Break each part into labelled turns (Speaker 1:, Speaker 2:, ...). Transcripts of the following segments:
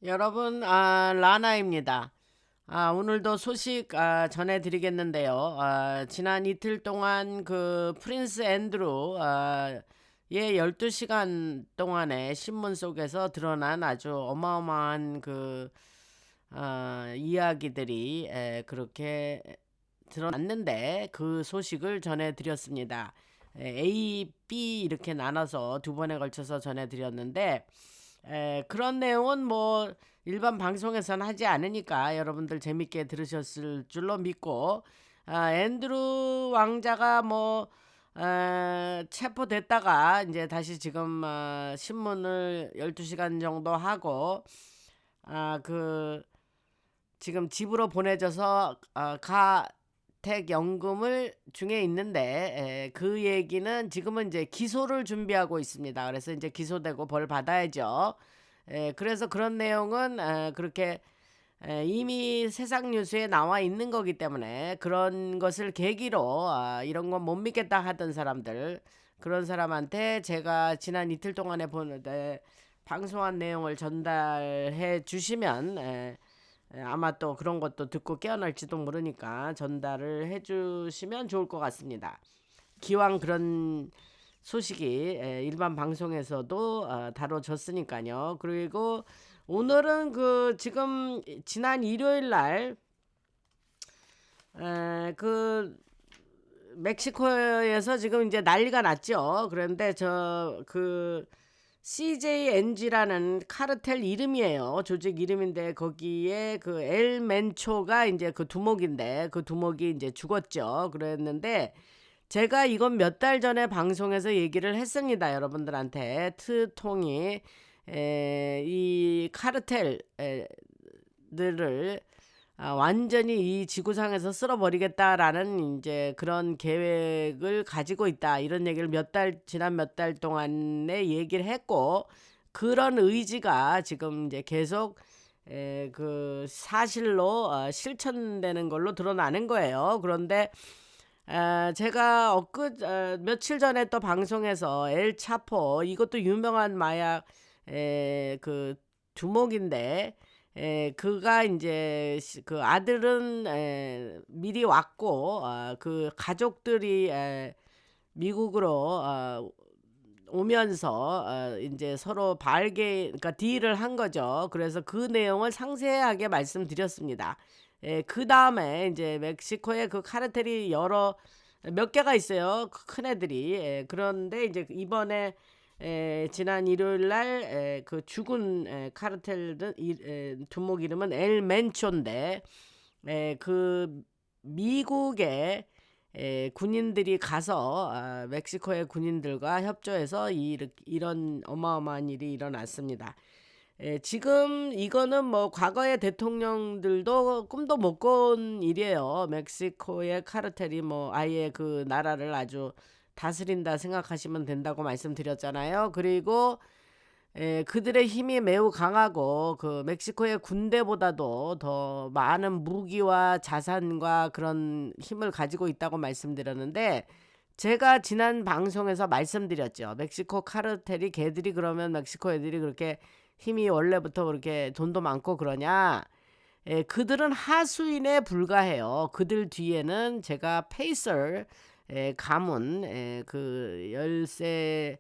Speaker 1: 여러분, 라나입니다. 오늘도 소식 전해드리겠는데요. 지난 이틀 동안 그 프린스 앤드루 의 12시간 동안의 신문 속에서 드러난 아주 어마어마한 그 이야기들이 그렇게 드러났는데 그 소식을 전해드렸습니다. A, B 이렇게 나눠서 두 번에 걸쳐서 전해드렸는데 그런 내용은 뭐 일반 방송에서는 하지 않으니까 여러분들 재밌게 들으셨을 줄로 믿고, 앤드루 왕자가 뭐 체포됐다가 이제 다시 지금 신문을 12시간 정도 하고 그 지금 집으로 보내져서 가택연금을 중에 있는데, 그 얘기는 지금은 이제 기소를 준비하고 있습니다. 그래서 이제 기소되고 벌 받아야죠. 그래서 그런 내용은 그렇게 이미 세상 뉴스에 나와 있는 거기 때문에, 그런 것을 계기로 이런 건 못 믿겠다 하던 사람들, 그런 사람한테 제가 지난 이틀 동안에 방송한 내용을 전달해 주시면 아마 또 그런 것도 듣고 깨어날지도 모르니까 전달을 해주시면 좋을 것 같습니다. 기왕 그런 소식이 일반 방송에서도 다뤄졌으니까요. 그리고 오늘은 그 지금 지난 일요일 날그 멕시코에서 지금 이제 난리가 났죠. 그런데 저그 CJNG라는 카르텔 이름이에요. 조직 이름인데 거기에 그 엘멘초가 이제 그 두목인데 그 두목이 이제 죽었죠. 그랬는데 제가 이건 몇 달 전에 방송에서 얘기를 했습니다. 여러분들한테 트통이 이 카르텔들을 완전히 이 지구상에서 쓸어버리겠다라는 이제 그런 계획을 가지고 있다, 이런 얘기를 지난 몇 달 동안에 얘기를 했고, 그런 의지가 지금 이제 계속 그 사실로 실천되는 걸로 드러나는 거예요. 그런데 제가 며칠 전에 또 방송에서 엘 차포, 이것도 유명한 마약 그 두목인데, 그가 이제 그 아들은 미리 왔고, 그 가족들이 미국으로 오면서 이제 서로 그러니까 딜을 한 거죠. 그래서 그 내용을 상세하게 말씀드렸습니다. 그 다음에 이제 멕시코에 그 카르텔이 몇 개가 있어요. 큰 애들이. 그런데 이제 이번에 지난 일요일 날 그 죽은 카르텔 두목 이름은 엘 멘초인데, 그 미국의 군인들이 가서 멕시코의 군인들과 협조해서 이런 어마어마한 일이 일어났습니다. 지금 이거는 뭐 과거의 대통령들도 꿈도 못 꾼 일이에요. 멕시코의 카르텔이 뭐 아예 그 나라를 아주 다스린다 생각하시면 된다고 말씀드렸잖아요. 그리고 그들의 힘이 매우 강하고 그 멕시코의 군대보다도 더 많은 무기와 자산과 그런 힘을 가지고 있다고 말씀드렸는데, 제가 지난 방송에서 말씀드렸죠. 멕시코 카르텔이 걔들이 그러면 멕시코 애들이 그렇게 힘이 원래부터 그렇게 돈도 많고 그러냐? 그들은 하수인에 불과해요. 그들 뒤에는 제가 페이서 가문, 그 열세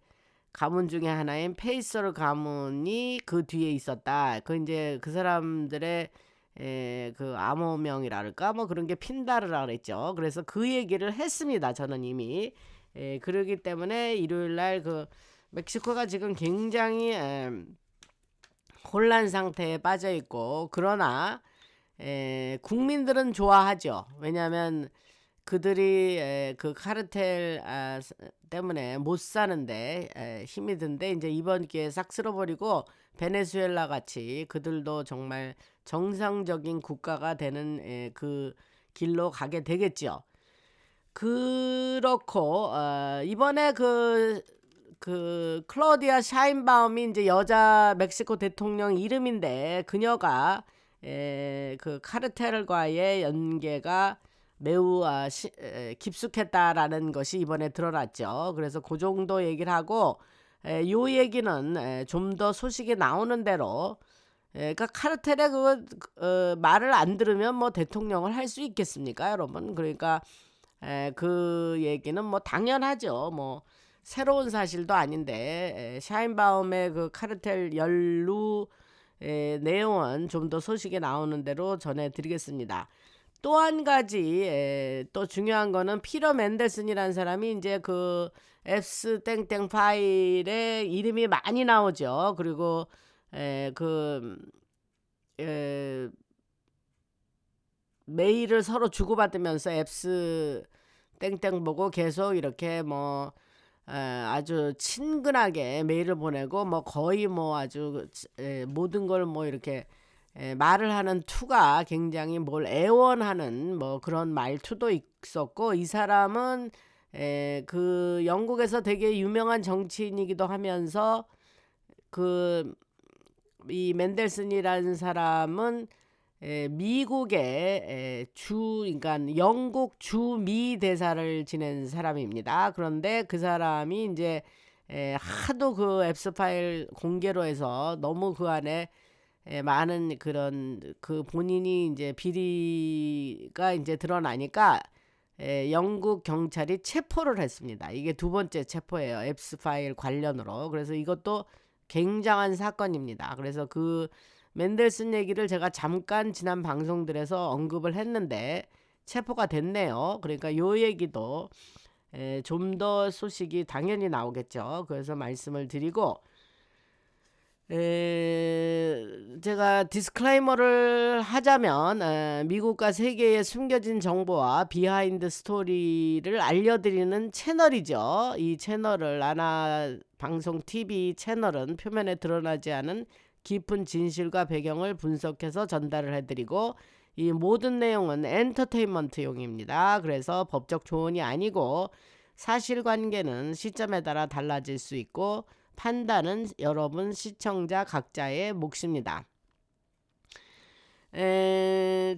Speaker 1: 가문 중에 하나인 페이서 가문이 그 뒤에 있었다. 그 이제 그 사람들의 그 암호명이랄까 뭐 그런 게 핀다르라 그랬죠. 그래서 그 얘기를 했습니다. 저는 이미. 그러기 때문에 일요일 날 그 멕시코가 지금 굉장히 혼란 상태에 빠져 있고, 그러나 국민들은 좋아하죠. 왜냐하면 그들이 그 카르텔 때문에 못 사는데 힘이 든데, 이제 이번 기회에 싹 쓸어버리고 베네수엘라 같이 그들도 정말 정상적인 국가가 되는 그 길로 가게 되겠죠. 그렇고 이번에 그 클로디아 샤인바움이 이제 여자 멕시코 대통령 이름인데, 그녀가 그 카르텔과의 연계가 매우 깊숙했다라는 것이 이번에 드러났죠. 그래서 그 정도 얘기를 하고, 요 얘기는 좀 더 소식이 나오는 대로 그러니까 카르텔의 말을 안 들으면 뭐 대통령을 할 수 있겠습니까, 여러분? 그러니까 그 얘기는 뭐 당연하죠. 뭐 새로운 사실도 아닌데 샤인바움의 그 카르텔 연루 내용은 좀 더 소식에 나오는 대로 전해드리겠습니다. 또 한 가지 또 중요한 거는 피터 맨델슨이라는 사람이 이제 그 앱스 땡땡 파일에 이름이 많이 나오죠. 그리고 그 메일을 서로 주고받으면서 앱스 땡땡 보고 계속 이렇게 뭐 아주 친근하게 메일을 보내고 뭐 거의 뭐 아주 모든 걸 뭐 이렇게 말을 하는 투가 굉장히 뭘 애원하는 뭐 그런 말투도 있었고, 이 사람은 그 영국에서 되게 유명한 정치인이기도 하면서 그 이 맨델슨이라는 사람은 미국의 그러니까 영국 주미 대사를 지낸 사람입니다. 그런데 그 사람이 이제 하도 그 앱스 파일 공개로 해서 너무 그 안에 많은 그런 그 본인이 이제 비리가 이제 드러나니까 영국 경찰이 체포를 했습니다. 이게 두 번째 체포예요, 앱스 파일 관련으로. 그래서 이것도 굉장한 사건입니다. 그래서 그 맨델슨 얘기를 제가 잠깐 지난 방송들에서 언급을 했는데 체포가 됐네요. 그러니까 요 얘기도 좀 더 소식이 당연히 나오겠죠. 그래서 말씀을 드리고, 제가 디스클레이머를 하자면 미국과 세계의 숨겨진 정보와 비하인드 스토리를 알려드리는 채널이죠. 이 채널을 나나 방송 TV 채널은 표면에 드러나지 않은 깊은 진실과 배경을 분석해서 전달을 해드리고, 이 모든 내용은 엔터테인먼트용입니다. 그래서 법적 조언이 아니고 사실관계는 시점에 따라 달라질 수 있고 판단은 여러분 시청자 각자의 몫입니다.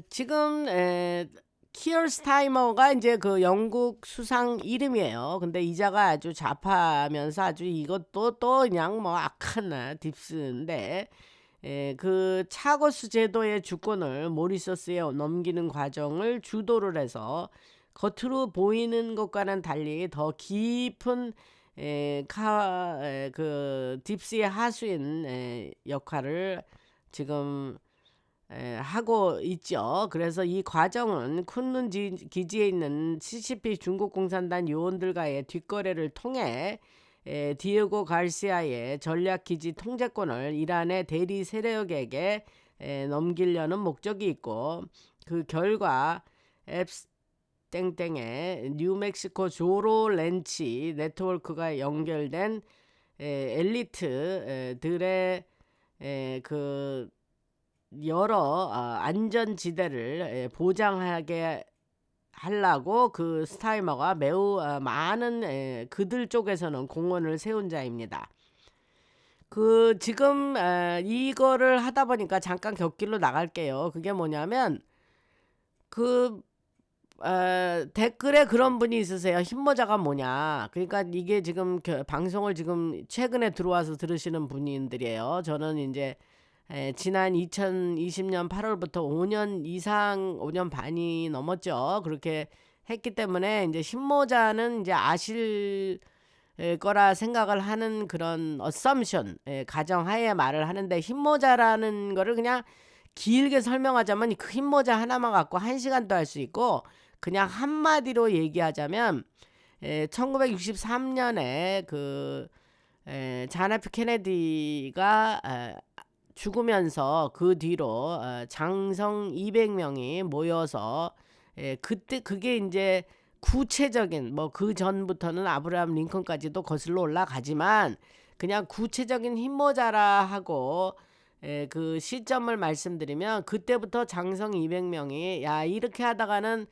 Speaker 1: 지금 키어 스타이머가 이제 그 영국 수상 이름이에요. 근데 이자가 아주 좌파면서 아주 이것도 또 그냥 뭐 악한 딥스인데 그 차거스 제도의 주권을 모리서스에 넘기는 과정을 주도를 해서 겉으로 보이는 것과는 달리 더 깊은 그 딥스의 하수인 역할을 지금 하고 있죠. 그래서 이 과정은 쿤룬 기지에 있는 CCP 중국 공산당 요원들과의 뒷거래를 통해 디에고 가르시아의 전략기지 통제권을 이란의 대리 세력에게 넘기려는 목적이 있고, 그 결과 앱스 땡땡의 뉴멕시코 조로 렌치 네트워크가 연결된 엘리트들의 그 여러 안전지대를 보장하게 하려고 그 스타이머가 매우 많은 그들 쪽에서는 공헌을 세운 자입니다. 그 지금 이거를 하다 보니까 잠깐 곁길로 나갈게요. 그게 뭐냐면 그 댓글에 그런 분이 있으세요. 흰모자가 뭐냐. 그러니까 이게 지금 방송을 지금 최근에 들어와서 들으시는 분들이에요. 저는 이제 지난 2020년 8월부터 5년 이상 5년 반이 넘었죠. 그렇게 했기 때문에 이제 흰모자는 이제 아실 거라 생각을 하는 그런 어썸션 가정하에 말을 하는데, 흰모자라는 거를 그냥 길게 설명하자면 그 흰모자 하나만 갖고 1시간도 할 수 있고, 그냥 한마디로 얘기하자면 1963년에 그 존 F 케네디가 죽으면서 그 뒤로 장성 200명이 모여서 그때 그게 이제 구체적인 뭐 그 전부터는 아브라함 링컨까지도 거슬러 올라가지만 그냥 구체적인 흰모자라 하고 그 시점을 말씀드리면, 그때부터 장성 200명이 야 이렇게 하다가는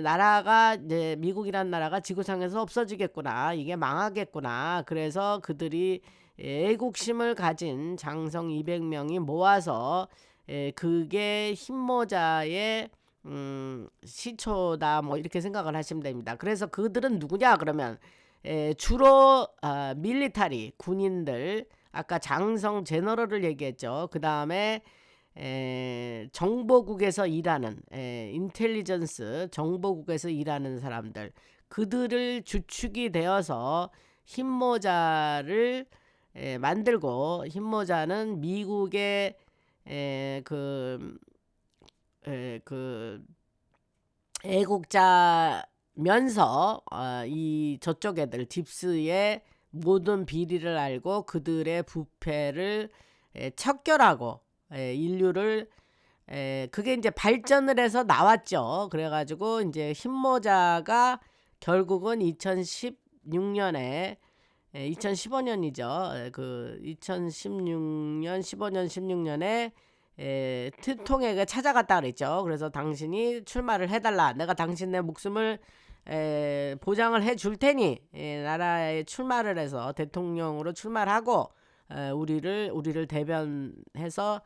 Speaker 1: 나라가 이제 미국이란 나라가 지구상에서 없어지겠구나, 이게 망하겠구나. 그래서 그들이 애국심을 가진 장성 200명이 모아서 그게 흰모자의 시초다 뭐 이렇게 생각을 하시면 됩니다. 그래서 그들은 누구냐 그러면 주로 밀리타리 군인들, 아까 장성 제너럴을 얘기했죠. 그 다음에 정보국에서 일하는 인텔리전스 정보국에서 일하는 사람들, 그들을 주축이 되어서 흰모자를 만들고, 흰모자는 미국의 그 애국자면서 이 저쪽 애들 딥스의 모든 비리를 알고 그들의 부패를 척결하고 인류를 그게 이제 발전을 해서 나왔죠. 그래가지고 이제 흰모자가 결국은 2016년에 2015년이죠. 그 2016년 15년 16년에 트통에게 찾아갔다 그랬죠. 그래서 당신이 출마를 해달라. 내가 당신의 목숨을 보장을 해줄 테니 나라에 출마를 해서 대통령으로 출마를 하고 우리를 대변해서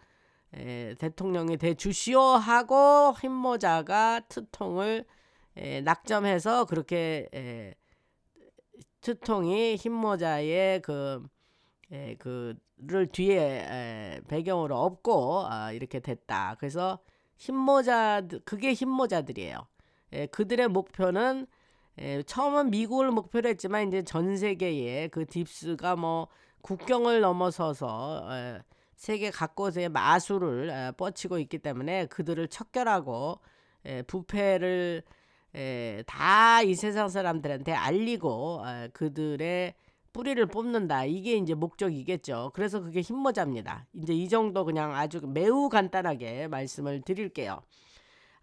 Speaker 1: 대통령이 돼 주시오 하고, 흰모자가 트통을 낙점해서 그렇게 트통이 흰모자의 그를 뒤에 배경으로 업고 이렇게 됐다. 그래서 그게 흰모자들이에요. 그들의 목표는 처음은 미국을 목표로 했지만 이제 전 세계에 그 딥스가 뭐 국경을 넘어서서 세계 각곳에 마술을 뻗치고 있기 때문에 그들을 척결하고 부패를 다 이 세상 사람들한테 알리고 그들의 뿌리를 뽑는다. 이게 이제 목적이겠죠. 그래서 그게 흰모자입니다. 이제 이 정도 그냥 아주 매우 간단하게 말씀을 드릴게요.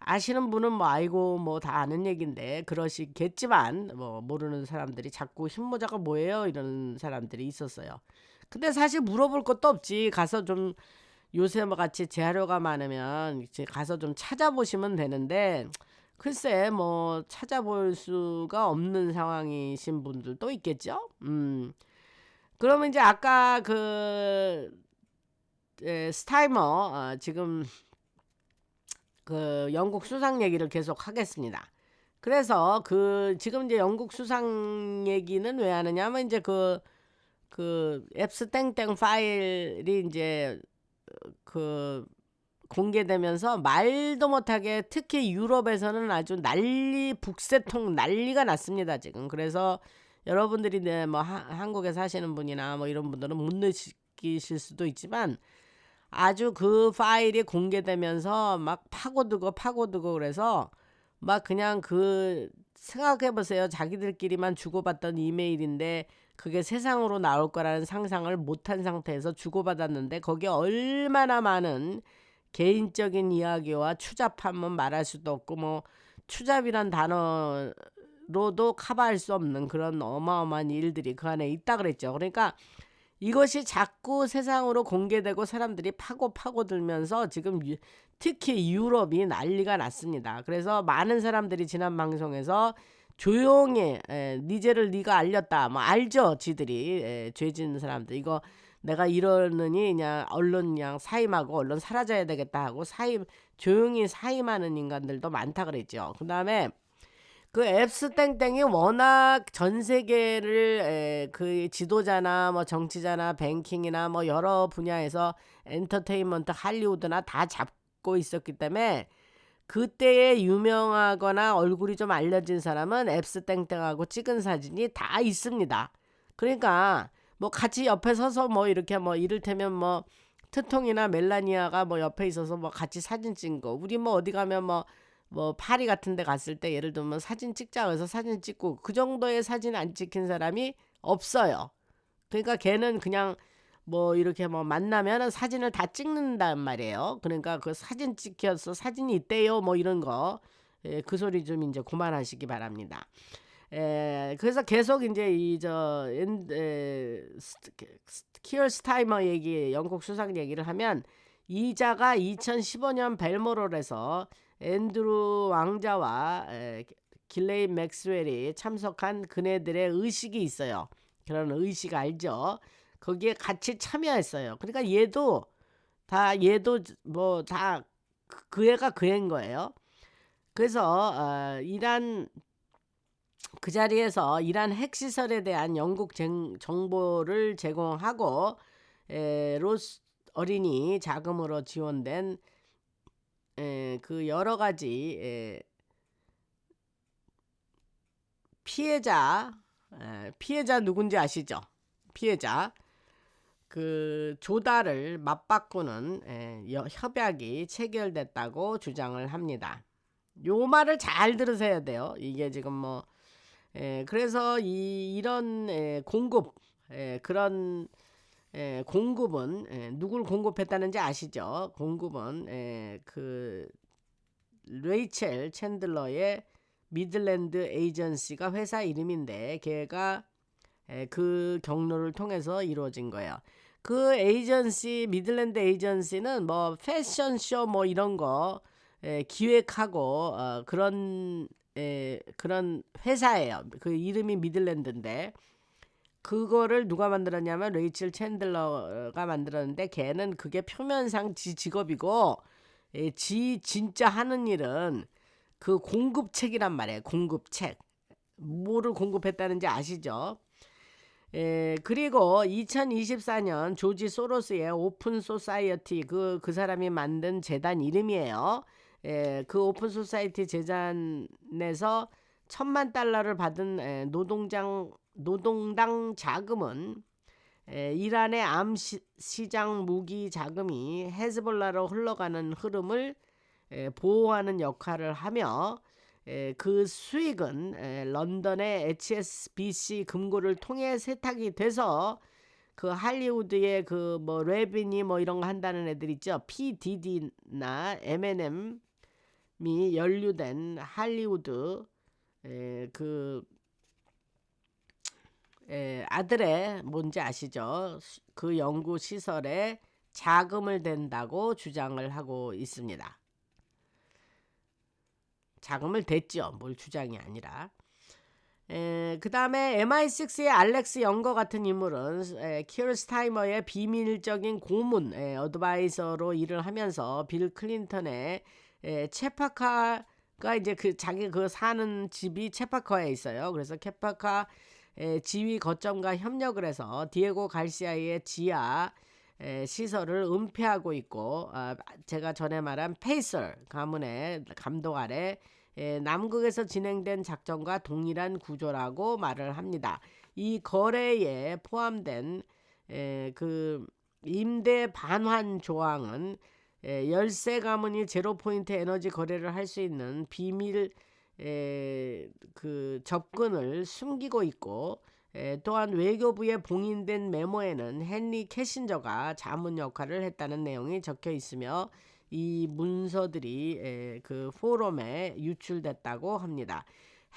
Speaker 1: 아시는 분은 뭐 아이고 뭐 다 아는 얘기인데 그러시겠지만, 뭐 모르는 사람들이 자꾸 흰모자가 뭐예요 이런 사람들이 있었어요. 근데 사실 물어볼 것도 없지. 가서 좀 요새 뭐 같이 재료가 많으면 이제 가서 좀 찾아보시면 되는데, 글쎄 뭐 찾아볼 수가 없는 상황이신 분들도 있겠죠. 그러면 이제 아까 스타이머 지금 그 영국 수상 얘기를 계속 하겠습니다. 그래서 지금 이제 영국 수상 얘기는 왜 하느냐면, 이제 그 앱스 땡땡 파일이 이제 공개되면서 말도 못하게, 특히 유럽에서는 아주 북새통 난리가 났습니다 지금. 그래서 여러분들이 뭐 한국에 사시는 분이나 뭐 이런 분들은 못 느끼실 수도 있지만, 아주 그 파일이 공개되면서 막 파고들고 그래서 막 그냥 생각해보세요. 자기들끼리만 주고받던 이메일인데 그게 세상으로 나올 거라는 상상을 못한 상태에서 주고받았는데, 거기에 얼마나 많은 개인적인 이야기와 추잡함은 말할 수도 없고, 뭐 추잡이란 단어로도 커버할 수 없는 그런 어마어마한 일들이 그 안에 있다 그랬죠. 그러니까 이것이 자꾸 세상으로 공개되고 사람들이 파고들면서 지금 특히 유럽이 난리가 났습니다. 그래서 많은 사람들이 지난 방송에서 조용히 니 죄를 네가 알렸다, 뭐 알죠 지들이 죄 짓는 사람들, 이거 내가 이러느니 그냥 언론 그냥 사임하고 언론 사라져야 되겠다 하고 조용히 사임하는 인간들도 많다 그랬죠. 그 다음에 그 앱스 땡땡이 워낙 전 세계를 그 지도자나 뭐 정치자나 뱅킹이나 뭐 여러 분야에서 엔터테인먼트 할리우드나 다 잡고 있었기 때문에, 그때에 유명하거나 얼굴이 좀 알려진 사람은 앱스 땡땡하고 찍은 사진이 다 있습니다. 그러니까 뭐 같이 옆에 서서 뭐 이렇게 뭐 이를테면 뭐 트통이나 멜라니아가 뭐 옆에 있어서 뭐 같이 사진 찍은 거, 우리 뭐 어디 가면 뭐 파리 같은 데 갔을 때 예를 들면 사진 찍자 해서 사진 찍고, 그 정도의 사진 안 찍힌 사람이 없어요. 그러니까 걔는 그냥 뭐 이렇게 뭐 만나면 사진을 다 찍는단 말이에요. 그러니까 그 사진 찍혀서 사진이 있대요 뭐 이런 거, 그 소리 좀 이제 그만하시기 바랍니다. 그래서 계속 이제 키어 스타이머 얘기, 영국 수상 얘기를 하면, 이자가 2015년 벨모럴에서 앤드루 왕자와 길레인 맥스웰이 참석한 그네들의 의식이 있어요. 그런 의식 알죠? 거기에 같이 참여했어요. 그러니까 얘도 뭐 다 그 애가 그 애인 거예요. 그래서 그 자리에서 이란 핵시설에 대한 영국 정보를 제공하고, 로스 어린이 자금으로 지원된 그 여러 가지 피해자 누군지 아시죠? 피해자 그 조달을 맞바꾸는 협약이 체결됐다고 주장을 합니다. 요 말을 잘 들으셔야 돼요. 이게 지금 뭐 그래서 이런 공급 그런 공급은 누굴 공급했다는지 아시죠? 공급은 그 레이첼 챈들러의 미들랜드 에이전시가 회사 이름인데 걔가 그 경로를 통해서 이루어진 거예요. 그 에이전시 미들랜드 에이전시는 뭐 패션쇼 뭐 이런 거 기획하고 그런 회사예요. 그 이름이 미들랜드인데 그거를 누가 만들었냐면 레이첼 챈들러가 만들었는데 걔는 그게 표면상 지 직업이고 지 진짜 하는 일은 그 공급책이란 말이에요. 공급책. 뭐를 공급했다는지 아시죠? 그리고 2024년 조지 소로스의 오픈 소사이어티 그 사람이 만든 재단 이름이에요. 그 오픈 소사이어티 재단에서 $10,000,000를 받은 노동당 자금은 이란의 암 시장 무기 자금이 헤즈볼라로 흘러가는 흐름을 보호하는 역할을 하며 그 수익은 런던의 HSBC 금고를 통해 세탁이 돼서 그 할리우드의 그 뭐 랩이니 뭐 이런 거 한다는 애들 있죠. PDD나 M&M이 연루된 할리우드 그 아들의 뭔지 아시죠? 그 연구 시설에 자금을 댄다고 주장을 하고 있습니다. 자금을 댔죠. 뭘 주장이 아니라. 그 다음에 MI6의 알렉스 영거 같은 인물은 키어 스타이머의 비밀적인 고문 어드바이저로 일을 하면서 빌 클린턴의 체파카가 이제 그 자기 그 사는 집이 체파카에 있어요. 그래서 체파카 지휘 거점과 협력을 해서 디에고 갈시아의 지하 시설을 은폐하고 있고 제가 전에 말한 페이서 가문의 감독 아래 남극에서 진행된 작전과 동일한 구조라고 말을 합니다. 이 거래에 포함된 그 임대 반환 조항은 열세 가문이 제로 포인트 에너지 거래를 할 수 있는 비밀 그 접근을 숨기고 있고 또한 외교부에 봉인된 메모에는 헨리 캐신저가 자문 역할을 했다는 내용이 적혀 있으며 이 문서들이 그 포럼에 유출됐다고 합니다.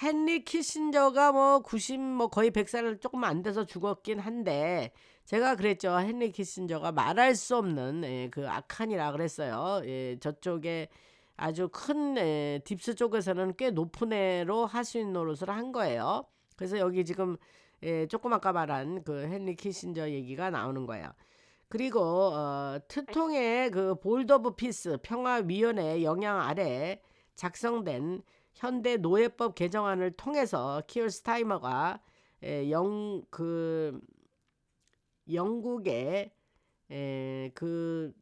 Speaker 1: 헨리 키신저가 뭐 90 뭐 거의 100살 조금 안 돼서 죽었긴 한데 제가 그랬죠. 헨리 키신저가 말할 수 없는 그 악한이라 그랬어요. 저쪽에 아주 큰 딥스 쪽에서는 꽤 높은 애로 하수인 노릇을 한 거예요. 그래서 여기 지금 조금 아까 말한 그 헨리 키신저 얘기가 나오는 거예요. 그리고 트통의 그 볼드 오브 피스 평화위원회 영향 아래 작성된 현대 노예법 개정안을 통해서 키어 스타이머가 영국의 그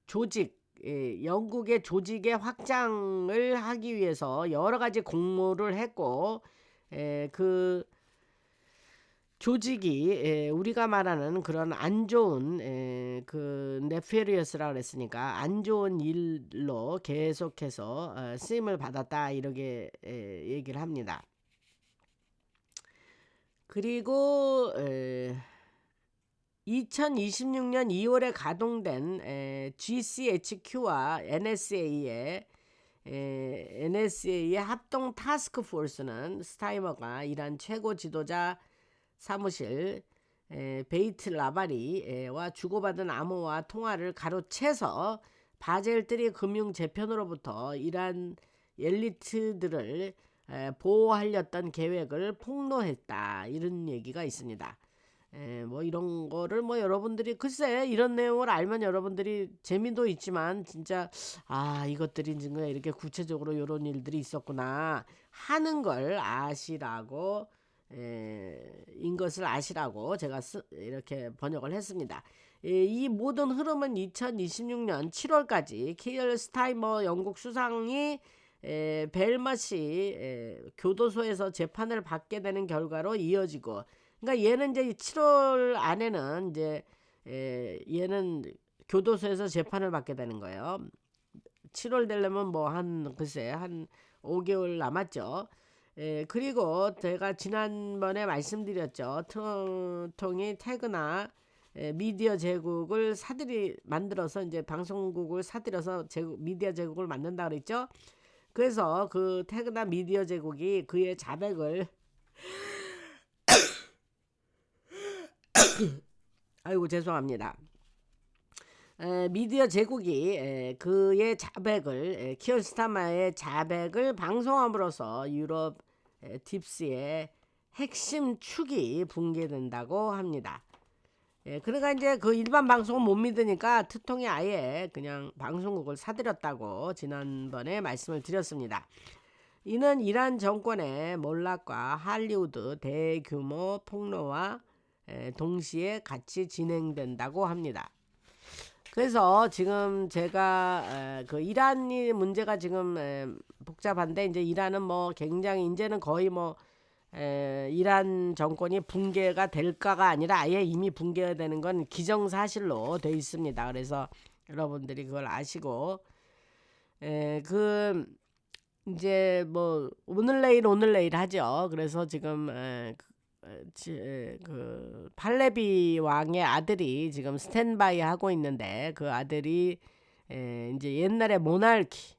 Speaker 1: 조직 영국의 조직의 확장을 하기 위해서 여러 가지 공모를 했고 그 조직이 우리가 말하는 그런 안 좋은 그 네페리어스라 그랬으니까 안 좋은 일로 계속해서 쓰임을 받았다 이렇게 얘기를 합니다. 그리고 2026년 2월에 가동된 GCHQ와 NSA의 합동 타스크 포스는 스타이머가 이란 최고 지도자 사무실 베이트 라바리와 주고받은 암호와 통화를 가로채서 바젤들이 금융 재편으로부터 이란 엘리트들을 보호하려던 계획을 폭로했다 이런 얘기가 있습니다. 뭐 이런 거를 뭐 여러분들이 글쎄 이런 내용을 알면 여러분들이 재미도 있지만 진짜 이것들이 지금 이렇게 구체적으로 이런 일들이 있었구나 하는 걸 아시라고 인 것을 아시라고 제가 이렇게 번역을 했습니다. 이 모든 흐름은 2026년 7월까지 키어 스타이머 영국 수상이 벨머시 교도소에서 재판을 받게 되는 결과로 이어지고, 그러니까 얘는 이제 7월 안에는 이제 얘는 교도소에서 재판을 받게 되는 거예요. 7월 되려면 뭐 글쎄 한 5개월 남았죠. 그리고 제가 지난번에 말씀드렸죠. 트럼통이 태그나 미디어 제국을 만들어서 이제 방송국을 사들여서 미디어 제국을 만든다 그랬죠. 그래서 그 태그나 미디어 제국이 그의 자백을 아이고 죄송합니다. 미디어 제국이 그의 자백을 키어 스타마의 자백을 방송함으로써 유럽 딥스의 핵심 축이 붕괴된다고 합니다. 그러니까 이제 그 일반 방송은 못 믿으니까 트통이 아예 그냥 방송국을 사들였다고 지난번에 말씀을 드렸습니다. 이는 이란 정권의 몰락과 할리우드 대규모 폭로와 동시에 같이 진행된다고 합니다. 그래서 지금 제가 그 이란이 문제가 지금 복잡한데, 이제 이란은 뭐 굉장히 이제는 거의 뭐 이란 정권이 붕괴가 될까가 아니라 아예 이미 붕괴가 되는 건 기정사실로 돼 있습니다. 그래서 여러분들이 그걸 아시고 그 이제 뭐 오늘 내일 하죠. 그래서 지금 그 팔레비 왕의 아들이 지금 스탠바이 하고 있는데, 그 아들이 이제 옛날에 모나르키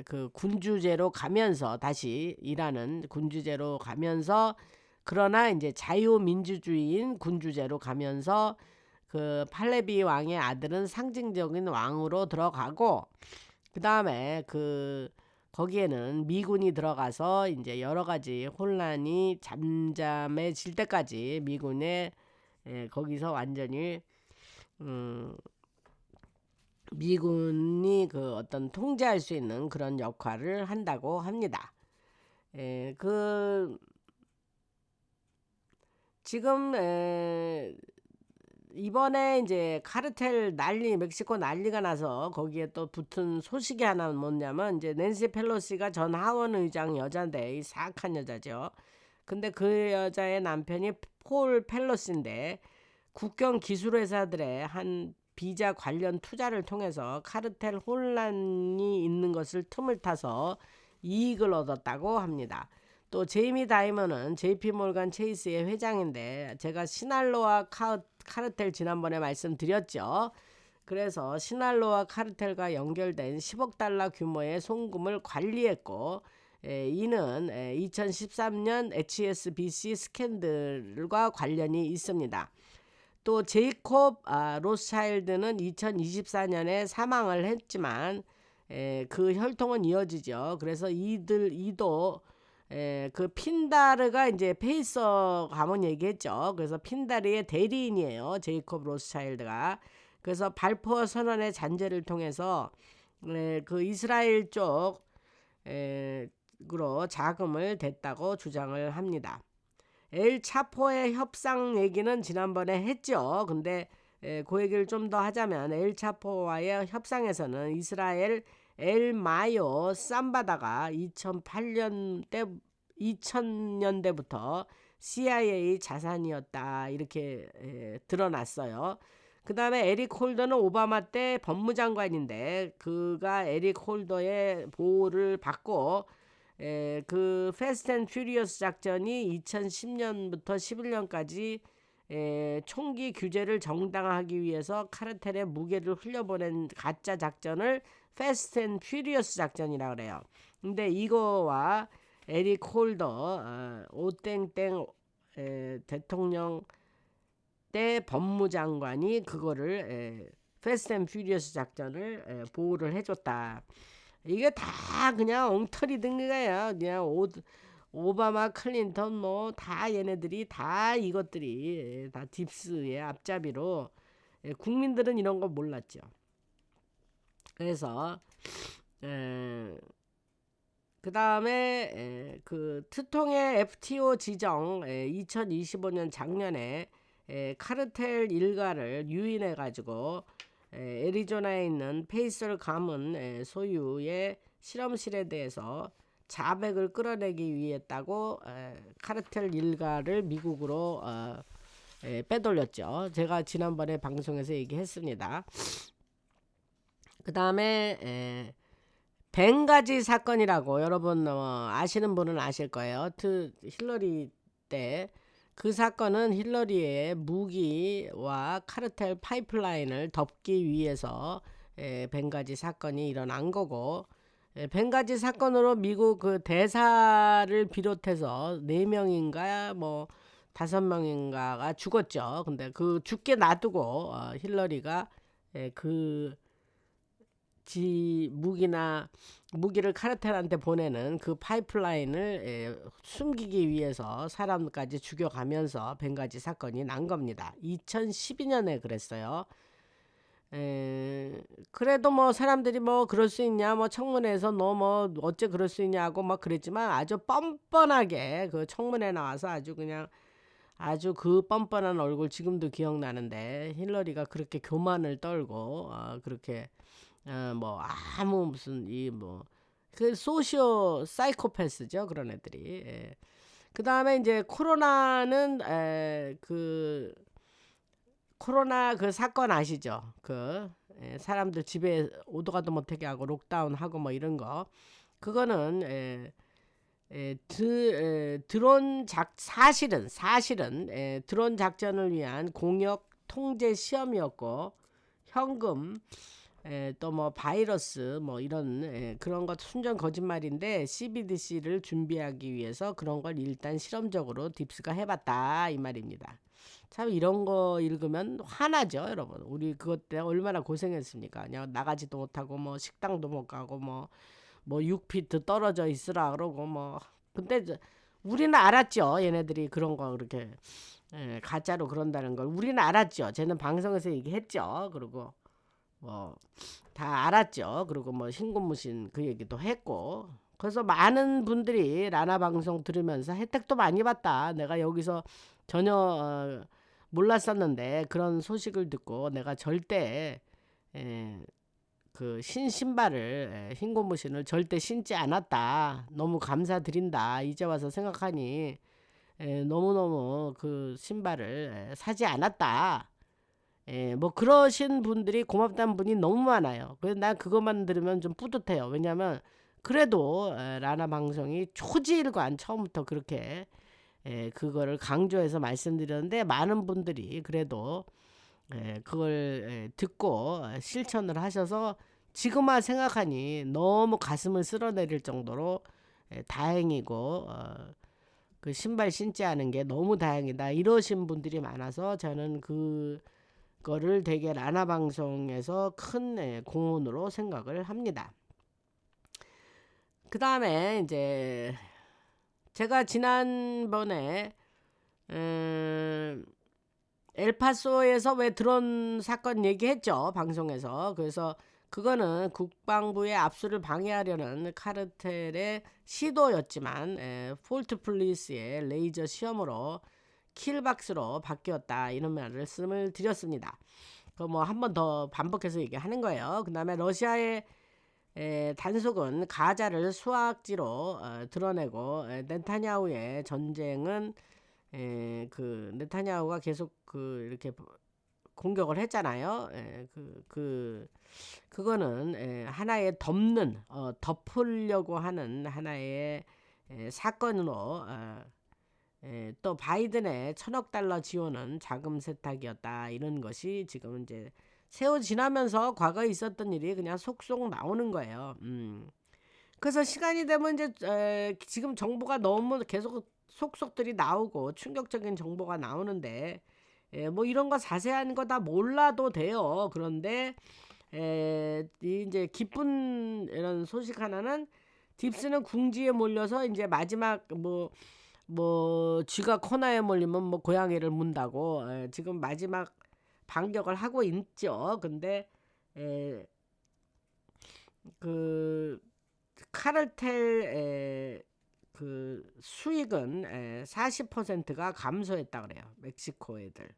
Speaker 1: 그 군주제로 가면서 다시 일하는 군주제로 가면서, 그러나 이제 자유민주주의인 군주제로 가면서 그 팔레비 왕의 아들은 상징적인 왕으로 들어가고, 그 다음에 거기에는 미군이 들어가서 이제 여러 가지 혼란이 잠잠해질 때까지 미군의 거기서 완전히 미군이 그 어떤 통제할 수 있는 그런 역할을 한다고 합니다. 지금 이번에 이제 카르텔 멕시코 난리가 나서 거기에 또 붙은 소식이 하나 뭐냐면, 이제 낸시 펠로시가 전 하원 의장 여자인데, 이 사악한 여자죠. 근데 그 여자의 남편이 폴 펠로시인데, 국경 기술회사들의 한 비자 관련 투자를 통해서 카르텔 혼란이 있는 것을 틈을 타서 이익을 얻었다고 합니다. 또 제이미 다이먼은 JP 몰간 체이스의 회장인데, 제가 시날로와 카르텔 지난번에 말씀드렸죠. 그래서 시날로와 카르텔과 연결된 10억 달러 규모의 송금을 관리했고, 이는 2013년 HSBC 스캔들과 관련이 있습니다. 또 제이콥 로스차일드는 2024년에 사망을 했지만 그 혈통은 이어지죠. 그래서 이도 그 핀다르가 이제 페이서 가문 얘기했죠. 그래서 핀다르의 대리인이에요, 제이콥 로스차일드가. 그래서 발포 선언의 잔재를 통해서 그 이스라엘 쪽으로 자금을 댔다고 주장을 합니다. 엘 차포의 협상 얘기는 지난번에 했죠. 근데 그 얘기를 좀 더 하자면, 엘 차포와의 협상에서는 이스라엘 엘 마요 삼바다가 2000년대부터 CIA 자산이었다, 이렇게 드러났어요. 그 다음에 에릭 홀더는 오바마 때 법무장관인데, 그가 에릭 홀더의 보호를 받고 그 패스트 앤 퓨리어스 작전이 2010년부터 11년까지 총기 규제를 정당화하기 위해서 카르텔의 무게를 흘려보낸 가짜 작전을 패스트 앤 퓨리어스 작전이라 그래요. 근데 이거와 에릭 홀더 오땡땡 대통령 때 법무장관이 그거를 패스트 앤 퓨리어스 작전을 보호를 해줬다. 이게 다 그냥 엉터리 등리가요. 그냥 오바마, 클린턴 뭐 다 얘네들이 다 이것들이 다 딥스의 앞잡이로, 국민들은 이런 거 몰랐죠. 그래서 그다음에 그 트통의 FTO 지정 2025년 작년에 카르텔 일가를 유인해 가지고 애리조나에 있는 페이설 가문 소유의 실험실에 대해서 자백을 끌어내기 위했다고 카르텔 일가를 미국으로 빼돌렸죠. 제가 지난번에 방송에서 얘기했습니다. 그 다음에 벵가지 사건이라고 여러분 아시는 분은 아실 거예요. 힐러리 때 그 사건은 힐러리의 무기와 카르텔 파이프라인을 덮기 위해서 벵가지 사건이 일어난 거고, 벵가지 사건으로 미국 그 대사를 비롯해서 4명인가 뭐 5명인가가 죽었죠. 근데 그 죽게 놔두고 힐러리가 그 무기를 카르텔한테 보내는 그 파이프라인을 숨기기 위해서 사람까지 죽여가면서 벵가지 사건이 난 겁니다. 2012년에 그랬어요. 그래도 뭐 사람들이 뭐 그럴 수 있냐, 뭐 청문회에서 너 뭐 어째 그럴 수 있냐고 막 그랬지만, 아주 뻔뻔하게 그 청문회 나와서 아주 그냥 아주 그 뻔뻔한 얼굴 지금도 기억나는데, 힐러리가 그렇게 교만을 떨고 그렇게 뭐 아무 무슨 이 뭐 그 소시오 사이코패스죠, 그런 애들이. 그 다음에 이제 코로나는 그 코로나 그 사건 아시죠? 사람들 집에 오도 가도 못하게 하고 록다운 하고 뭐 이런 거, 그거는 드론 사실은 드론 작전을 위한 공역 통제 시험이었고, 현금 또 뭐 바이러스 뭐 이런 그런 것 순전 거짓말인데, CBDC를 준비하기 위해서 그런 걸 일단 실험적으로 딥스가 해봤다 이 말입니다. 참 이런 거 읽으면 화나죠, 여러분. 우리 그것 때문에 얼마나 고생했습니까? 그냥 나가지도 못하고 뭐 식당도 못 가고 뭐 6피트 떨어져 있으라 그러고 뭐. 근데 우리는 알았죠, 얘네들이 그런 거 그렇게 가짜로 그런다는 걸 우리는 알았죠. 쟤는 방송에서 얘기했죠. 그리고 뭐 다 알았죠. 그리고 뭐 신고무신 그 얘기도 했고, 그래서 많은 분들이 라나 방송 들으면서 혜택도 많이 받다, 내가 여기서 전혀 몰랐었는데 그런 소식을 듣고 내가 절대 그 신발을 흰 고무신을 절대 신지 않았다, 너무 감사드린다, 이제 와서 생각하니 너무너무 그 신발을 사지 않았다, 뭐 그러신 분들이 고맙다는 분이 너무 많아요. 그래서 난 그것만 들으면 좀 뿌듯해요. 왜냐면 그래도 라나 방송이 초지일관 처음부터 그렇게 그거를 강조해서 말씀드렸는데, 많은 분들이 그래도 그걸 듣고 실천을 하셔서 지금만 생각하니 너무 가슴을 쓸어내릴 정도로 다행이고, 그 신발 신지 않은 게 너무 다행이다 이러신 분들이 많아서, 저는 그거를 되게 라나 방송에서 큰 공헌으로 생각을 합니다. 그 다음에 이제 제가 지난번에 엘파소에서 왜 드론 사건 얘기했죠, 방송에서. 그래서 그거는 국방부의 압수를 방해하려는 카르텔의 시도였지만 폴트 플리스의 레이저 시험으로 킬박스로 바뀌었다, 이런 말씀을 드렸습니다. 그 뭐 한 번 더 반복해서 얘기하는 거예요. 그 다음에 러시아의 단속은 가자를 수학지로 드러내고, 네타냐후의 전쟁은 그 네타냐후가 계속 그 이렇게 공격을 했잖아요. 그거는 하나의 덮으려고 하는 하나의 사건으로, 또 바이든의 1,000억 달러 지원은 자금 세탁이었다, 이런 것이 지금 이제 세월 지나면서 과거에 있었던 일이 그냥 속속 나오는 거예요. 그래서 시간이 되면 이제 지금 정보가 너무 계속 속속들이 나오고 충격적인 정보가 나오는데, 뭐 이런 거 자세한 거 다 몰라도 돼요. 그런데 이제 기쁜 이런 소식 하나는, 딥스는 궁지에 몰려서 이제 마지막 뭐 쥐가 코너에 몰리면 뭐 고양이를 문다고, 지금 마지막 반격을 하고 있죠. 근데 그 카르텔의 그 수익은 40%가 감소했다 그래요. 멕시코 애들.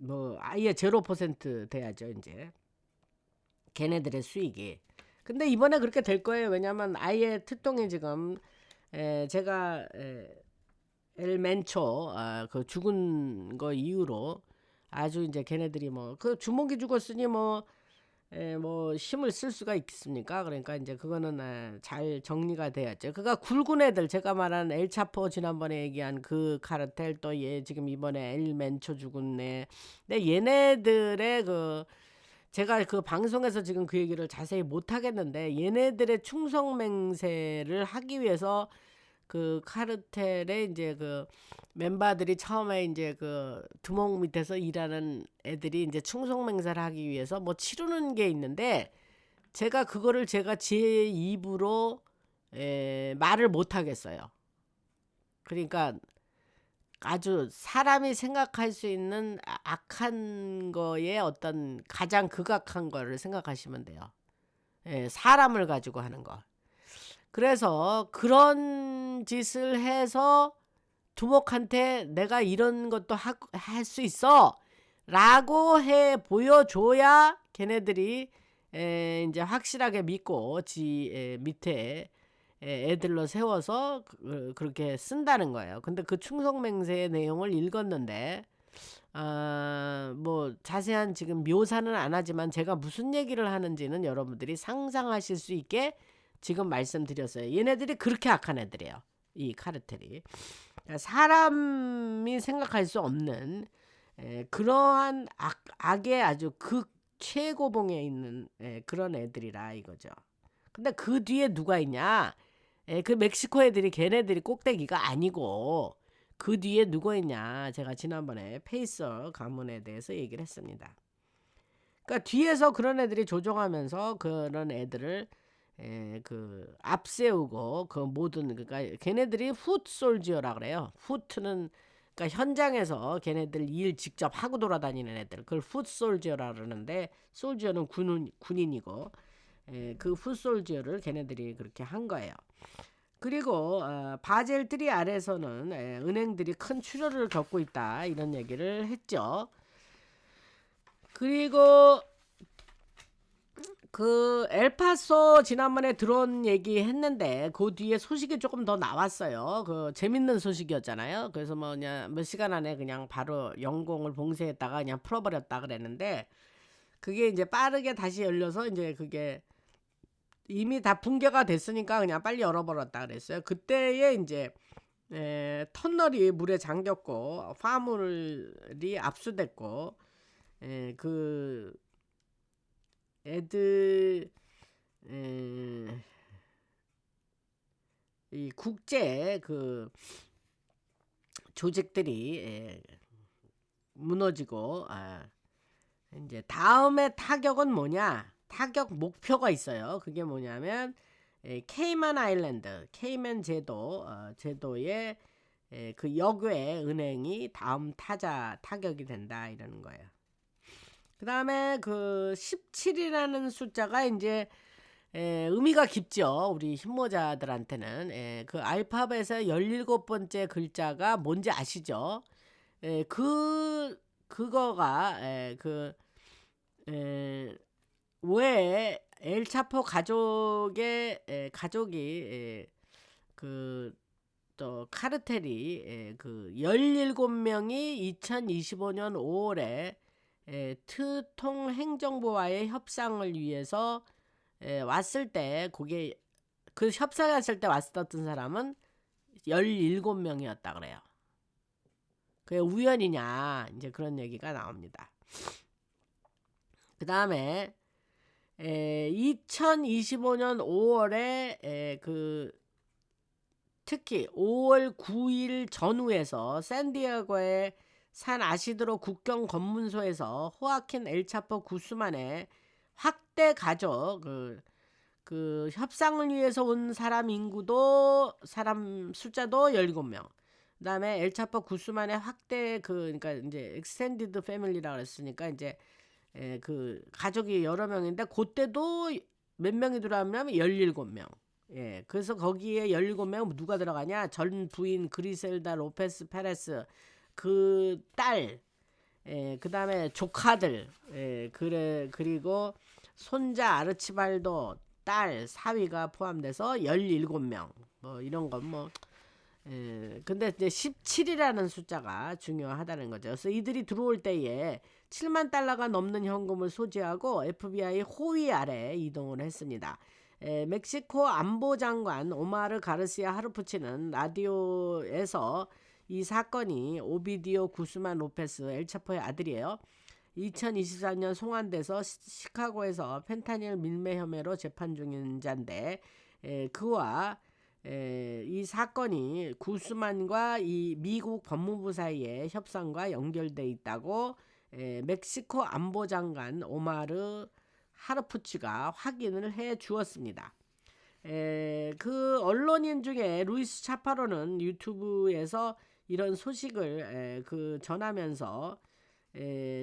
Speaker 1: 뭐 아예 0% 돼야죠, 이제. 걔네들의 수익이. 근데 이번에 그렇게 될 거예요. 왜냐면 아예 특동이 지금 제가 엘멘초 그 죽은 거 이후로 아주 이제 걔네들이 뭐 그 주먹이 죽었으니 뭐 힘을 쓸 수가 있겠습니까? 그러니까 이제 그거는 잘 정리가 돼야죠. 그가 굵은 애들 제가 말한 엘차포 지난번에 얘기한 그 카르텔 또 얘 지금 이번에 엘멘초 죽은 애. 근데 얘네들의 그 제가 그 방송에서 지금 그 얘기를 자세히 못 하겠는데 얘네들의 충성 맹세를 하기 위해서 그 카르텔의 이제 그 멤버들이 처음에 이제 그 두목 밑에서 일하는 애들이 이제 충성 맹세를 하기 위해서 뭐 치르는 게 있는데 제가 그거를 제가 제 입으로 말을 못 하겠어요. 그러니까 아주 사람이 생각할 수 있는 악한 거에 어떤 가장 극악한 거를 생각하시면 돼요. 사람을 가지고 하는 거. 그래서 그런 짓을 해서 두목한테 내가 이런 것도 할 수 있어 라고 해 보여줘야 걔네들이 이제 확실하게 믿고 지 밑에 애들로 세워서 그렇게 쓴다는 거예요. 근데 그 충성맹세의 내용을 읽었는데 뭐 자세한 지금 묘사는 안 하지만 제가 무슨 얘기를 하는지는 여러분들이 상상하실 수 있게 지금 말씀드렸어요. 얘네들이 그렇게 악한 애들이에요. 이 카르텔이. 그러니까 사람이 생각할 수 없는 그러한 악의 아주 극 최고봉에 있는 그런 애들이라 이거죠. 근데 그 뒤에 누가 있냐? 그 멕시코 애들이 걔네들이 꼭대기가 아니고 그 뒤에 누가 있냐? 제가 지난번에 페이서 가문에 대해서 얘기를 했습니다. 그러니까 뒤에서 그런 애들이 조종하면서 그런 애들을 그 앞세우고 그 모든 그러니까 걔네들이 훗 솔지어라 그래요. 훗는 그러니까 현장에서 걔네들 일 직접 하고 돌아다니는 애들 그걸 훗 솔지어라 그러는데 솔지어는 군인이고 그 훗 솔지어를 걔네들이 그렇게 한 거예요. 그리고 바젤 트리 아래서는 은행들이 큰 출혈을 겪고 있다 이런 얘기를 했죠. 그리고 그 엘파소 지난번에 들어온 얘기 했는데 그 뒤에 소식이 조금 더 나왔어요. 그 재밌는 소식이었잖아요. 그래서 뭐 그냥 몇 시간 안에 그냥 바로 영공을 봉쇄했다가 그냥 풀어버렸다 그랬는데 그게 이제 빠르게 다시 열려서 이제 그게 이미 다 붕괴가 됐으니까 그냥 빨리 열어버렸다 그랬어요. 그때에 이제 터널이 물에 잠겼고 화물이 압수됐고 그 애들 이 국제 그 조직들이 무너지고 이제 다음에 타격은 뭐냐? 타격 목표가 있어요. 그게 뭐냐면 케이만 아일랜드, 케이만 제도의 그 역외 은행이 다음 타격이 된다 이러는 거예요. 그 다음에 그 17이라는 숫자가 이제 의미가 깊죠. 우리 흰모자들한테는. 그 알파벳의 17번째 글자가 뭔지 아시죠? 그거가 왜 엘차포 가족이 그 또 카르텔이 그 17명이 2025년 5월에 트통 행정부와의 협상을 위해서 왔을 때 그게 그 협상했을 때 왔었던 사람은 17명이었다 그래요. 그게 우연이냐 이제 그런 얘기가 나옵니다. 그 다음에 2025년 5월에 그 특히 5월 9일 전후에서 샌디에고의 산 아시드로 국경 검문소에서 호아킨 엘차포 구스만의 확대 가족 그 협상을 위해서 온 사람 숫자도 17명. 그다음에 엘차포 구스만의 확대 그러니까 이제 익스텐디드 패밀리라 그랬으니까 이제 그 가족이 여러 명인데 그때도 몇 명이 들어가냐면 17명. 예. 그래서 거기에 17명 누가 들어가냐? 전 부인 그리셀다 로페스 페레스 그 딸, 예, 그다음에 조카들, 예, 그리고 손자 아르치발도 딸 사위가 포함돼서 17명. 뭐 이런 건 뭐 근데 이제 17이라는 숫자가 중요하다는 거죠. 그래서 이들이 들어올 때에 7만 달러가 넘는 현금을 소지하고 FBI 호위 아래 이동을 했습니다. 멕시코 안보장관 오마르 가르시아 하르푸치는 라디오에서 이 사건이 오비디오 구스만 로페스 엘차포의 아들이에요. 2024년 송환돼서 시카고에서 펜타닐 밀매 혐의로 재판 중인 자인데 그와 이 사건이 구스만과 이 미국 법무부 사이에 협상과 연결돼 있다고 멕시코 안보장관 오마르 하르푸치가 확인을 해 주었습니다. 그 언론인 중에 루이스 차파로는 유튜브에서 이런 소식을 전하면서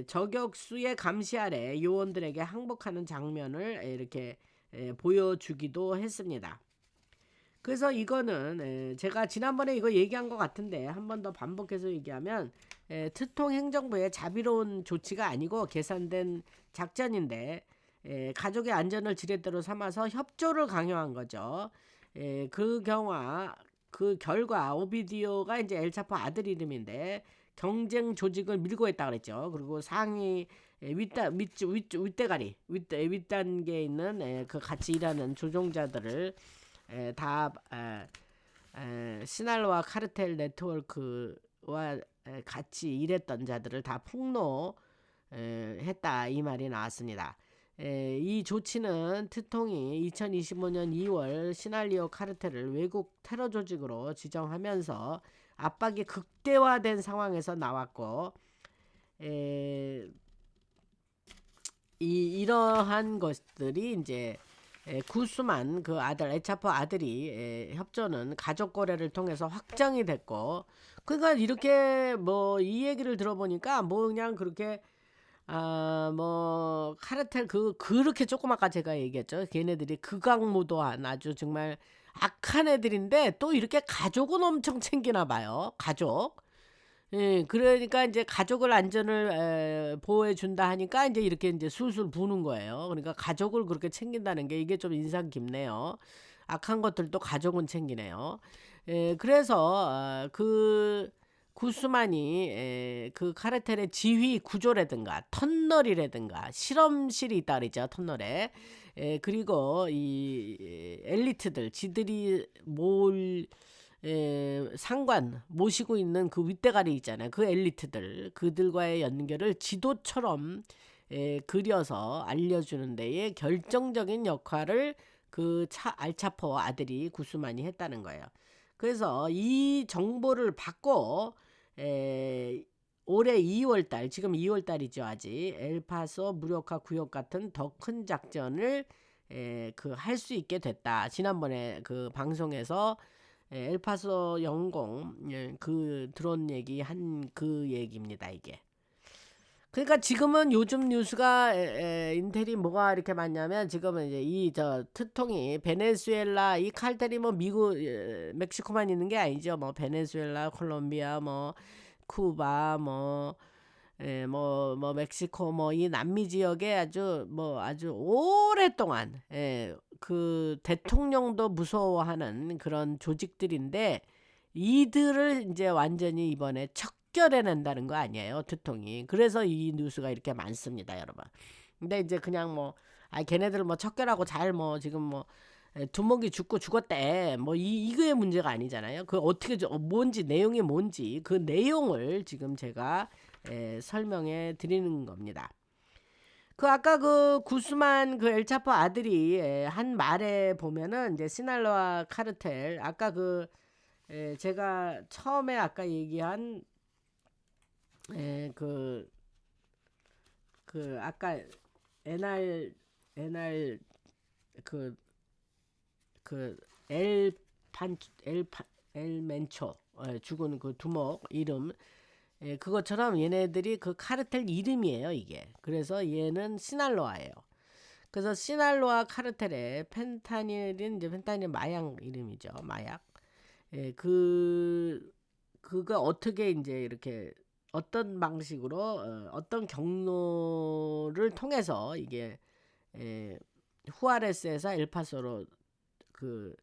Speaker 1: 저격수의 감시 아래 요원들에게 항복하는 장면을 이렇게 보여주기도 했습니다. 그래서 이거는 제가 지난번에 이거 얘기한 것 같은데 한 번 더 반복해서 얘기하면 특통 행정부의 자비로운 조치가 아니고 계산된 작전인데 가족의 안전을 지렛대로 삼아서 협조를 강요한 거죠. 그 결과 오비디오가 이제 엘차포 아들 이름인데 경쟁 조직을 밀고 했다 그랬죠. 그리고 상위 윗단계에 있는 그 같이 일하는 조종자들을 다 시날로와 카르텔 네트워크와 같이 일했던 자들을 다 폭로했다 이 말이 나왔습니다. 이 조치는 트통이 2025년 2월 시날리오 카르텔을 외국 테러 조직으로 지정하면서 압박이 극대화된 상황에서 나왔고 이러한 것들이 이제 구스만 그 아들 에차포 아들이 협조는 가족 거래를 통해서 확정이 됐고 그러니까 이렇게 뭐 이 얘기를 들어보니까 뭐 그냥 그렇게 뭐 카르텔 그렇게 조그맣게 제가 얘기했죠. 걔네들이 극악무도한 아주 정말 악한 애들인데 또 이렇게 가족은 엄청 챙기나 봐요. 가족. 예, 그러니까 이제 가족을 안전을 보호해 준다 하니까 이제 이렇게 이제 술술 부는 거예요. 그러니까 가족을 그렇게 챙긴다는 게 이게 좀 인상 깊네요. 악한 것들도 가족은 챙기네요. 그래서 그 구스만이 그 카르텔의 지휘 구조라든가 터널이라든가 실험실이 있다 그러죠. 터널에. 그리고 이 엘리트들 지들이 상관 모시고 있는 그 윗대가리 있잖아요. 그 엘리트들 그들과의 연결을 지도처럼 그려서 알려주는 데에 결정적인 역할을 그 알차포 아들이 구스만이 했다는 거예요. 그래서 이 정보를 받고 올해 2월달 지금 2월달이죠 아직 엘파소 무력화 구역 같은 더 큰 작전을 그 할 수 있게 됐다. 지난번에 그 방송에서 엘파소 영공 그 드론 얘기 한 그 얘기입니다 이게. 그러니까 지금은 요즘 뉴스가 인텔이 뭐가 이렇게 많냐면 지금은 이제 이 저 트통이 베네수엘라 이 칼텔이 뭐 미국 멕시코만 있는 게 아니죠. 뭐 베네수엘라 콜롬비아 뭐 쿠바 뭐 멕시코 뭐 이 남미 지역에 아주 오랫동안 그 대통령도 무서워하는 그런 조직들인데 이들을 이제 완전히 이번에 척결해낸다는 거 아니에요, 트통이. 그래서 이 뉴스가 이렇게 많습니다, 여러분. 근데 이제 그냥 뭐 걔네들 뭐 척결하고 잘 뭐 지금 뭐 두목이 죽었대. 뭐 이거의 문제가 아니잖아요. 그 어떻게 뭔지 내용이 뭔지 그 내용을 지금 제가 설명해 드리는 겁니다. 그 아까 그 구스만 그 엘차포 아들이 한 말에 보면은 이제 시날로와 카르텔 아까 제가 처음에 아까 얘기한 아까 에날 엘멘초 죽은 그 두목 이름 그것처럼 얘네들이 그 카르텔 이름이에요 이게. 그래서 얘는 시날로아예요. 그래서 시날로와 카르텔의 펜타닐은 이제 펜타닐 마약 이름이죠. 마약. 예, 그가 어떻게 이제 이렇게 어떤 방식으로 어떤 경로를 통해서 이게 후아레스에서 엘파소로 그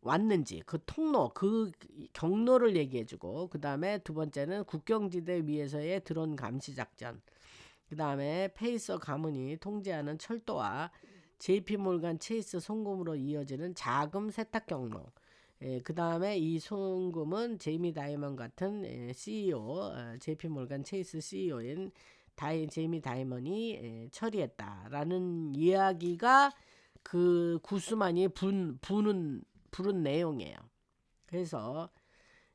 Speaker 1: 왔는지 그 통로 그 경로를 얘기해주고, 그 다음에 두 번째는 국경지대 위에서의 드론 감시 작전, 그 다음에 페이서 가문이 통제하는 철도와 JP몰간 체이스 송금으로 이어지는 자금 세탁 경로, 그 다음에 이 송금은 제이미 다이먼 같은 CEO, JP몰간 체이스 CEO인 제이미 다이먼이 처리했다라는 이야기가 그 구스만이 부른 내용이에요. 그래서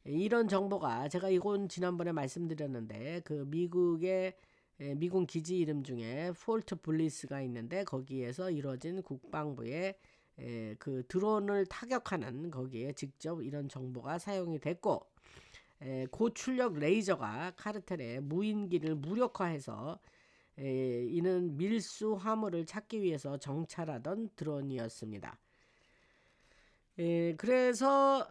Speaker 1: 이런 정보가, 제가 이건 지난번에 말씀드렸는데, 그 미국의 미군 기지 이름 중에 폴트 블리스가 있는데, 거기에서 이루어진 국방부의 그 드론을 타격하는, 거기에 직접 이런 정보가 사용이 됐고, 고출력 레이저가 카르텔의 무인기를 무력화해서 이는 밀수 화물을 찾기 위해서 정찰하던 드론이었습니다. 그래서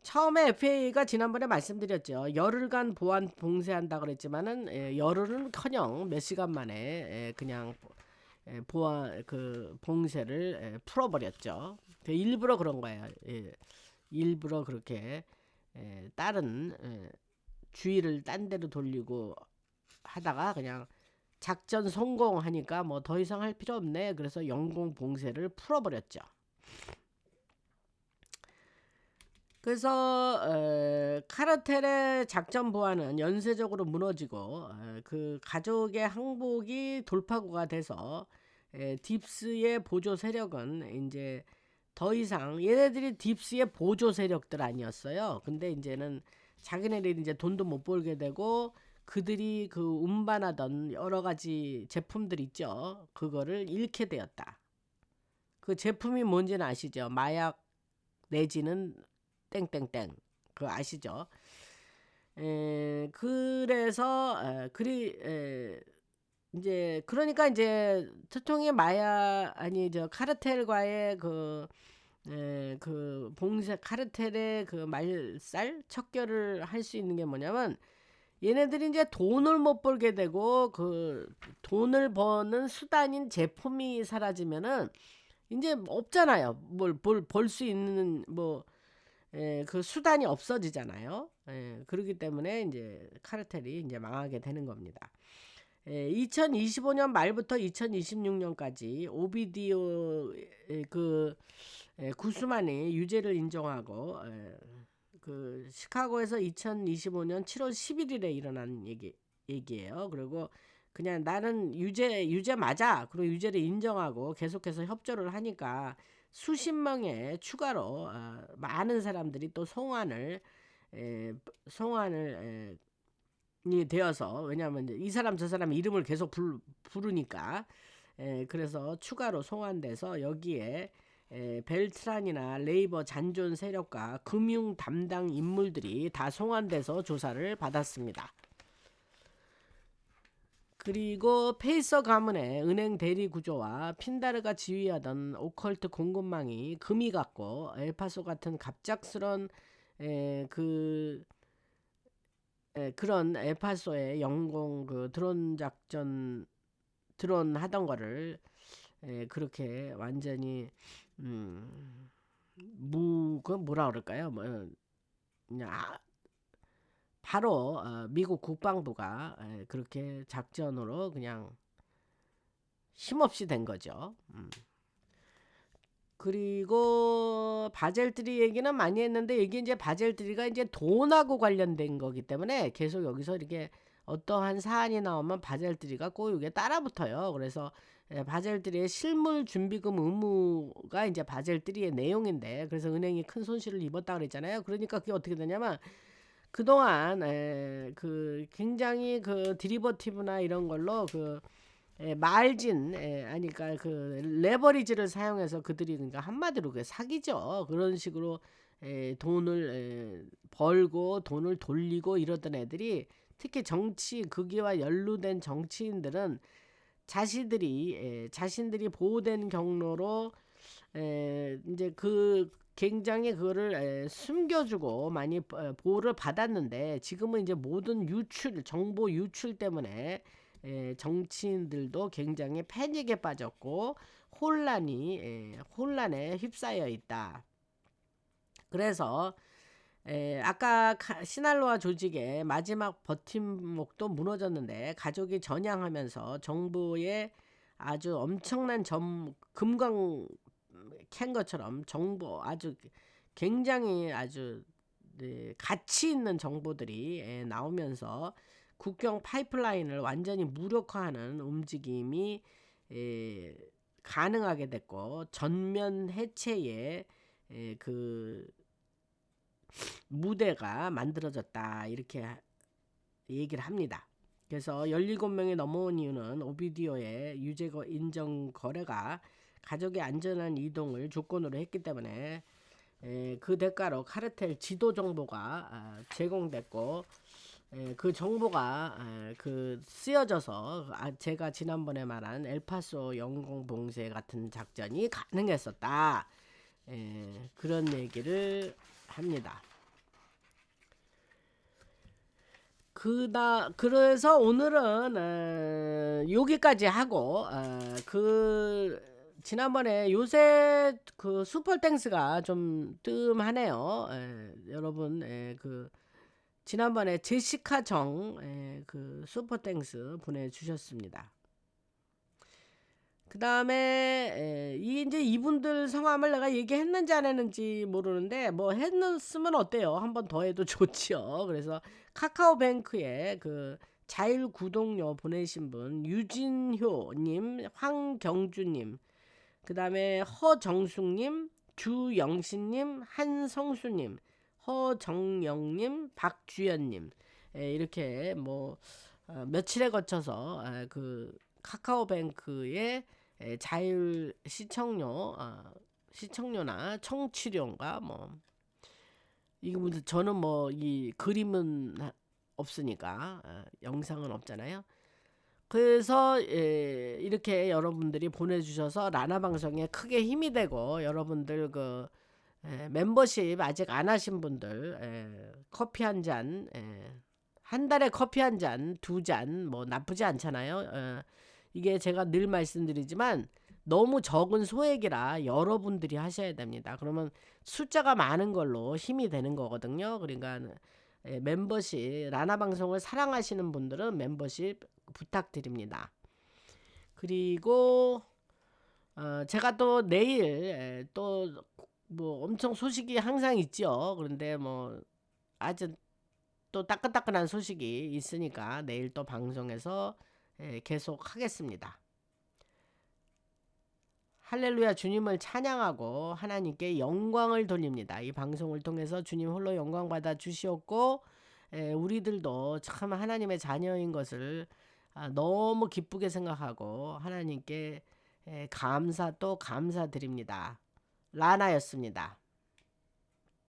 Speaker 1: 처음에 FA가 지난번에 말씀드렸죠. 열흘간 보안 봉쇄한다 그랬지만은 열흘은커녕 몇 시간 만에 그냥 보안 그 봉쇄를 풀어버렸죠. 일부러 그런 거예요. 일부러 그렇게 다른 주의를 딴 데로 돌리고 하다가 그냥 작전 성공하니까 뭐 더 이상 할 필요 없네. 그래서 영공 봉쇄를 풀어버렸죠. 그래서 카르텔의 작전 보안은 연쇄적으로 무너지고 그 가족의 항복이 돌파구가 돼서 딥스의 보조 세력은 이제 더 이상, 얘네들이 딥스의 보조 세력들 아니었어요. 근데 이제는 자기네들이 이제 돈도 못 벌게 되고, 그들이 그 운반하던 여러 가지 제품들 있죠. 그거를 잃게 되었다. 그 제품이 뭔지는 아시죠? 마약 내지는 땡땡땡, 그거 아시죠? 그래서 이제 그러니까 이제 트통의 마약, 아니 저 카르텔과의 그 봉쇄, 카르텔의 그 말살 척결을 할 수 있는 게 뭐냐면, 얘네들이 이제 돈을 못 벌게 되고 그 돈을 버는 수단인 제품이 사라지면은 이제 없잖아요. 뭘 벌 수 있는 그 수단이 없어지잖아요. 그렇기 때문에 이제 카르텔이 이제 망하게 되는 겁니다. 2025년 말부터 2026년까지 오비디오 구스만이 유죄를 인정하고, 그 시카고에서 2025년 7월 11일에 일어난 얘기예요. 그리고 그냥 나는 유죄 맞아. 그리고 유죄를 인정하고 계속해서 협조를 하니까 수십 명의 추가로 많은 사람들이 또 송환을 이 되어서, 왜냐하면 이 사람 저 사람 이름을 계속 부르니까 그래서 추가로 송환돼서 여기에 벨트란이나 레이버 잔존 세력과 금융 담당 인물들이 다 송환돼서 조사를 받았습니다. 그리고 페이서 가문의 은행 대리 구조와 핀다르가 지휘하던 오컬트 공급망이 금이 갔고, 엘파소 같은 갑작스런 그런 엘파소의 영공 그 드론 작전, 드론 하던 거를 그렇게 완전히 그 뭐라 그럴까요? 그냥 바로 미국 국방부가 그렇게 작전으로 그냥 힘없이 된 거죠. 그리고 바젤트리 얘기는 많이 했는데, 이게 이제 바젤트리가 이제 돈하고 관련된 거기 때문에 계속 여기서 이렇게 어떠한 사안이 나오면 바젤트리가 꼭 이게 따라붙어요. 그래서 바젤트리의 실물 준비금 의무가 이제 바젤트리의 내용인데, 그래서 은행이 큰 손실을 입었다 그랬잖아요. 그러니까 그게 어떻게 되냐면, 그동안 그 굉장히 그 디리버티브나 이런 걸로 그 말진, 아니 그러니까 그 레버리지를 사용해서 그들이, 그러니까 한마디로 그 사기죠. 그런 식으로 돈을 벌고 돈을 돌리고 이러던 애들이, 특히 정치, 극위와 연루된 정치인들은 자신들이 보호된 경로로 이제 그 굉장히 그거를 숨겨주고 많이 보호를 받았는데, 지금은 이제 모든 정보 유출 때문에 정치인들도 굉장히 패닉에 빠졌고 혼란에 휩싸여 있다. 그래서 아까 시날로아 조직의 마지막 버팀목도 무너졌는데, 가족이 전향하면서 정부의 아주 엄청난 금광 캔 것처럼 정보, 아주 굉장히 아주 가치 있는 정보들이 나오면서 국경 파이프라인을 완전히 무력화하는 움직임이 가능하게 됐고, 전면 해체의 그 무대가 만들어졌다, 이렇게 얘기를 합니다. 그래서 17명이 넘어온 이유는 오비디오의 유죄 인정 거래가 가족의 안전한 이동을 조건으로 했기 때문에 그 대가로 카르텔 지도 정보가 제공됐고, 그 정보가 쓰여져서 제가 지난번에 말한 엘파소 영공봉쇄 같은 작전이 가능했었다, 그런 얘기를 합니다. 그래서 오늘은 여기까지 하고, 지난번에 요새 그 슈퍼땡스가 좀 뜸하네요. 여러분, 지난번에 제시카 그 슈퍼땡스 보내주셨습니다. 그 다음에 이제 이분들 성함을 내가 얘기했는지 안 했는지 모르는데, 뭐 했으면 어때요? 한 번 더 해도 좋지요. 그래서 카카오뱅크에 그 자율구독료 보내신 분 유진효님, 황경주님, 그 다음에 허정숙님, 주영신님, 한성수님, 허정영님, 박주연님, 이렇게 뭐 며칠에 거쳐서 그 카카오뱅크의 자율 시청료나 청취료인가 뭐, 이거 저는 뭐 이 그림은 없으니까, 영상은 없잖아요. 그래서 이렇게 여러분들이 보내주셔서 라나 방송에 크게 힘이 되고, 여러분들 멤버십 아직 안 하신 분들 커피 한 잔, 한 달에 커피 한 잔, 두 잔 뭐 나쁘지 않잖아요. 이게 제가 늘 말씀드리지만 너무 적은 소액이라 여러분들이 하셔야 됩니다. 그러면 숫자가 많은 걸로 힘이 되는 거거든요. 그러니까 멤버십, 라나 방송을 사랑하시는 분들은 멤버십 부탁드립니다. 그리고 제가 또 내일 또 뭐 엄청 소식이 항상 있죠. 그런데 뭐 아주 또 따끈따끈한 소식이 있으니까 내일 또 방송에서 계속 하겠습니다. 할렐루야, 주님을 찬양하고 하나님께 영광을 돌립니다. 이 방송을 통해서 주님 홀로 영광 받아 주시옵고, 우리들도 참 하나님의 자녀인 것을 너무 기쁘게 생각하고 하나님께 감사드립니다. 라나였습니다.